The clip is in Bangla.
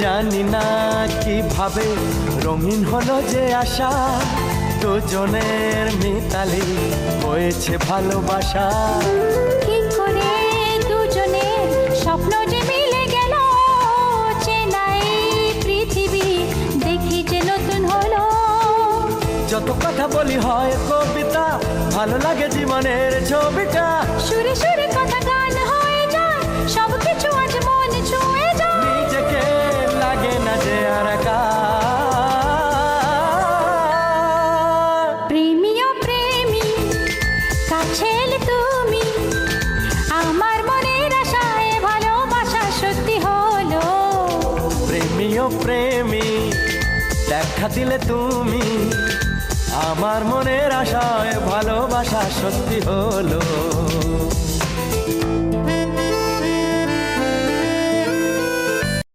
জানি না কিভাবে রঙিন হলো যে আশা, দুজনের মিতালি হয়েছে ভালোবাসা। কি করে দুজনের স্বপ্ন যে মিলে গেল, চেনাই পৃথিবী দেখি যে নতুন হলো। যত কথা বলি হয় কবিতা, ভালো লাগে জীবনের ছবিটা। সুরে সুরে কথা গান হয়ে যায়, সব কিছু আজ মন ছুঁয়ে যায়। নিজেকে লাগে না যে আর একা। প্রেমী ও প্রেমী কাছে এলে তুমি, আমার মনের আশায় ভালোবাসা সত্যি হলো। প্রেমী ও প্রেমী দেখা দিলে তুমি, আমার মনের আশায় ভালোবাসা সত্যি হলো।